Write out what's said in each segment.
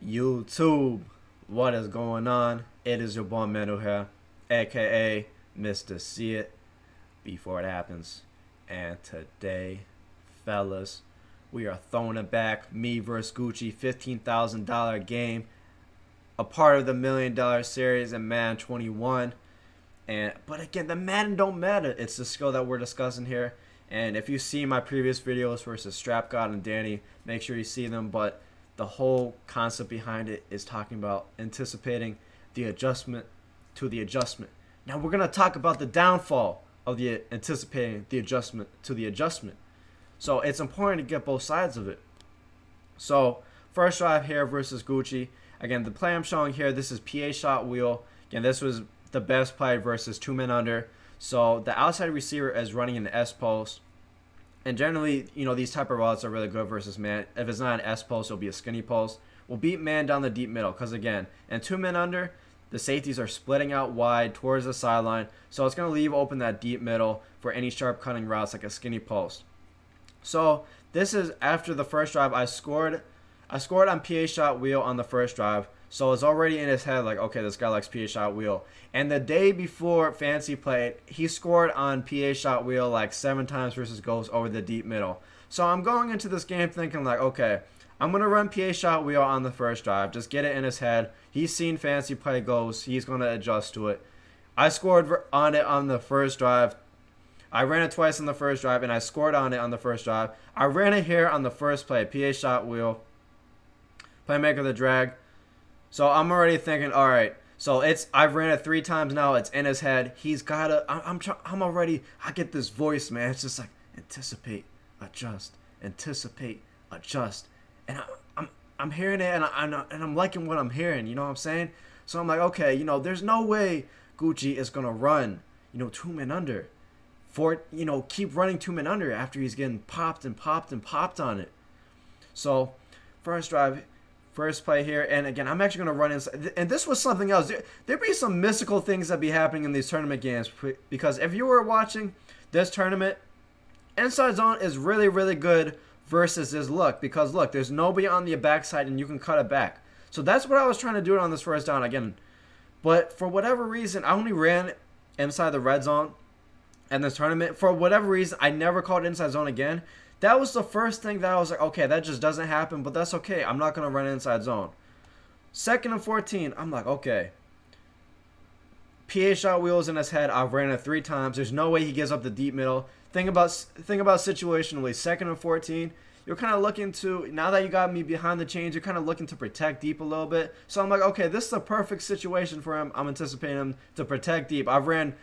YouTube, what is going on? It is your boy Manu here, aka Mr. See It Before It Happens. And today, fellas, we are throwing it back. Me versus Gucci, $15,000 game, a part of the $1 Million series in Madden 21. But again, the Madden don't matter. It's the skill that we're discussing here. And if you see my previous videos versus Strap God and Danny, make sure you see them. But the whole concept behind it is talking about anticipating the adjustment to the adjustment. Now we're going to talk about the downfall of the anticipating the adjustment to the adjustment. So it's important to get both sides of it. So first drive here versus Gucci. Again, the play I'm showing here, this is PA shot wheel. Again, this was the best play versus 2 men under. So the outside receiver is running an S post. And generally, you know, these type of routes are really good versus man. If it's not an S post, it'll be a skinny post. We'll beat man down the deep middle because, again, and 2 men under, the safeties are splitting out wide towards the sideline. So it's going to leave open that deep middle for any sharp cutting routes like a skinny post. So this is after the first drive. I scored on PA shot wheel on the first drive. So it's already in his head like, okay, this guy likes PA shot wheel. And the day before Fancy played, he scored on PA shot wheel like 7 times versus goals over the deep middle. So I'm going into this game thinking like, okay, I'm going to run PA shot wheel on the first drive. Just get it in his head. He's seen Fancy play goals. He's going to adjust to it. I scored on it on the first drive. I ran it twice on the first drive, and I scored on it on the first drive. I ran it here on the first play, PA shot wheel. Playmaker the drag. So I'm already thinking, all right. So I've ran it 3 times now. It's in his head. He's gotta. I'm already. I get this voice, man. It's just like anticipate, adjust, anticipate, adjust, and I'm hearing it, and I'm liking what I'm hearing. You know what I'm saying? So I'm like, okay, you know, there's no way Gucci is gonna run, you know, 2 men under, keep running 2 men under after he's getting popped and popped and popped on it. So first drive. First play here, and again, I'm actually going to run inside. And this was something else. There'd be some mystical things that be happening in these tournament games, because if you were watching this tournament, inside zone is really, really good versus this look. Because look, there's nobody on the backside, and you can cut it back. So that's what I was trying to do on this first down again. But for whatever reason, I only ran inside the red zone in this tournament. For whatever reason, I never called inside zone again. That was the first thing that I was like, okay, that just doesn't happen, but that's okay. I'm not going to run inside zone. 2nd and 14, I'm like, okay. PA shot wheels in his head. I've ran it 3 times. There's no way he gives up the deep middle. Think about situationally. 2nd and 14, you're kind of looking to, now that you got me behind the chains, you're kind of looking to protect deep a little bit. So I'm like, okay, this is the perfect situation for him. I'm anticipating him to protect deep. I've ran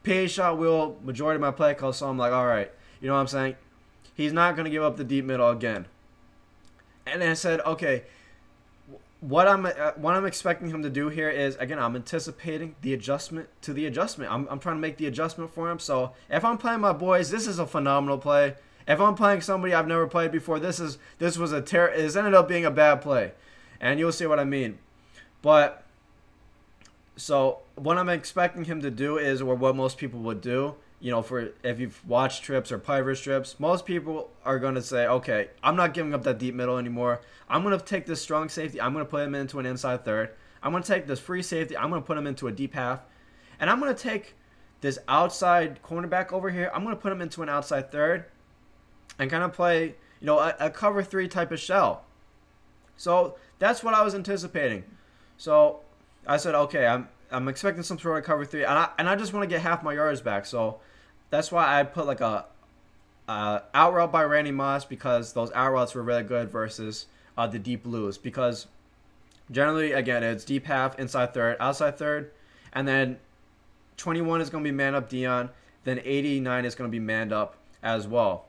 PA shot wheel majority of my play calls, so I'm like, all right, you know what I'm saying? He's not going to give up the deep middle again. And then I said, okay, what I'm expecting him to do here is, again, I'm anticipating the adjustment to the adjustment. I'm trying to make the adjustment for him. So if I'm playing my boys, this is a phenomenal play. If I'm playing somebody I've never played before, this ended up being a bad play. And you'll see what I mean. But so what I'm expecting him to do is, or what most people would do, you know, for if you've watched trips or private strips, most people are going to say, okay, I'm not giving up that deep middle anymore. I'm going to take this strong safety. I'm going to put him into an inside third. I'm going to take this free safety. I'm going to put him into a deep half. And I'm going to take this outside cornerback over here. I'm going to put him into an outside third and kind of play, you know, a cover 3 type of shell. So that's what I was anticipating. So I said, okay, I'm expecting some sort of cover 3, and I just want to get half my yards back. So that's why I put like a out route by Randy Moss, because those out routes were really good versus the deep blues. Because generally, again, it's deep half, inside third, outside third, and then 21 is going to be man up Dion. Then 89 is going to be manned up as well.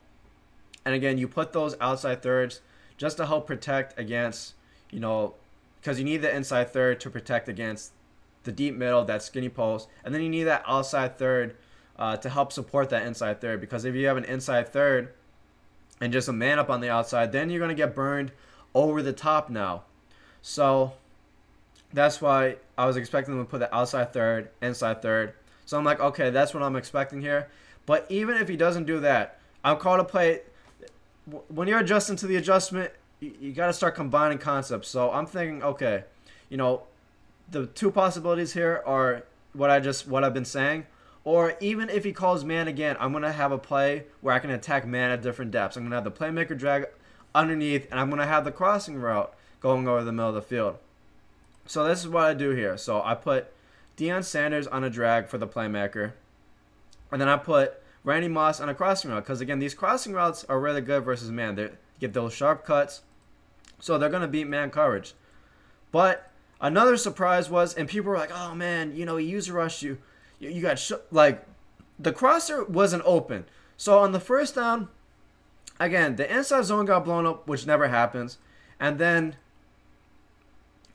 And again, you put those outside thirds just to help protect against, you know, because you need the inside third to protect against the deep middle, that skinny post, and then you need that outside third to help support that inside third. Because if you have an inside third and just a man up on the outside, then you're going to get burned over the top now. So that's why I was expecting them to put the outside third, inside third. So I'm like, okay, that's what I'm expecting here. But even if he doesn't do that, I'm called to play. When you're adjusting to the adjustment, you got to start combining concepts. So I'm thinking, okay, you know, the two possibilities here are what I've been saying, or even if he calls man again, I'm gonna have a play where I can attack man at different depths. I'm gonna have the playmaker drag underneath, and I'm gonna have the crossing route going over the middle of the field. So this is what I do here. So I put Deion Sanders on a drag for the playmaker, and then I put Randy Moss on a crossing route, because again, these crossing routes are really good versus man. They get those sharp cuts, so they're gonna beat man coverage. But another surprise was, and people were like, "Oh man, you know, he user rushed you. You got like the crosser wasn't open." So on the first down, again, the inside zone got blown up, which never happens, and then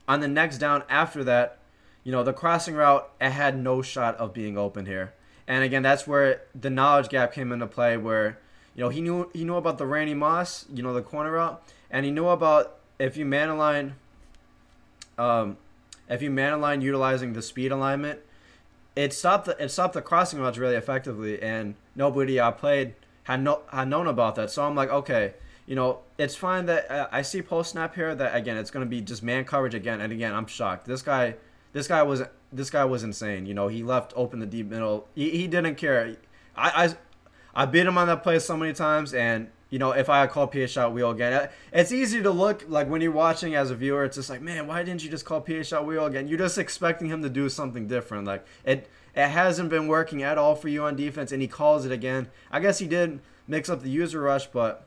on the next down after that, you know, the crossing route, it had no shot of being open here. And again, that's where the knowledge gap came into play, where, you know, he knew about the Randy Moss, you know, the corner route, and he knew about if you man align utilizing the speed alignment, it stopped the crossing routes really effectively, and nobody I played had known about that. So I'm like, okay, you know, it's fine that I see post snap here that again it's going to be just man coverage again, and again I'm shocked. This guy was insane. You know, he left open the deep middle. He didn't care. I beat him on that play so many times, and you know, if I call PA shot wheel again, it's easy to look like when you're watching as a viewer. It's just like, man, why didn't you just call PA shot wheel again? You're just expecting him to do something different. Like it hasn't been working at all for you on defense, and he calls it again. I guess he did mix up the user rush, but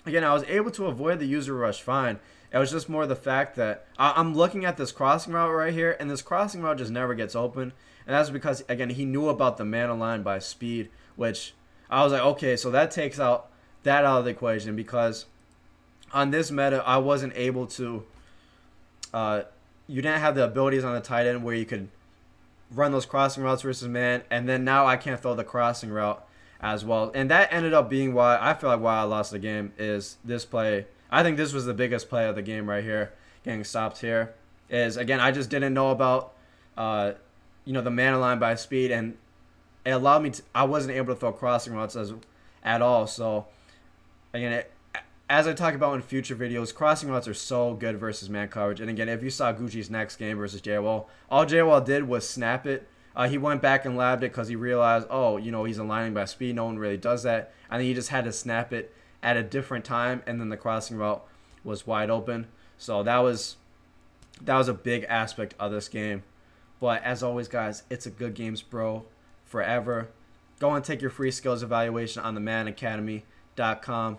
again, I was able to avoid the user rush fine. It was just more the fact that I'm looking at this crossing route right here, and this crossing route just never gets open. And that's because, again, he knew about the man aligned by speed, which I was like, okay, so that takes that out of the equation, because on this meta, I wasn't able to you didn't have the abilities on the tight end where you could run those crossing routes versus man, and then now I can't throw the crossing route as well. And that ended up being why I lost the game is this play. I think this was the biggest play of the game right here, getting stopped here. Is, again, I just didn't know about, you know, the man aligned by speed, and it allowed me to, I wasn't able to throw crossing routes at all. So, again, as I talk about in future videos, crossing routes are so good versus man coverage. And again, if you saw Gucci's next game versus JWall, all JWall did was snap it. He went back and labbed it because he realized, oh, you know, he's aligning by speed. No one really does that. And then he just had to snap it at a different time, and then the crossing route was wide open. So that was a big aspect of this game. But as always, guys, it's a good games, bro, forever. Go and take your free skills evaluation on the MaddenAcademy.com.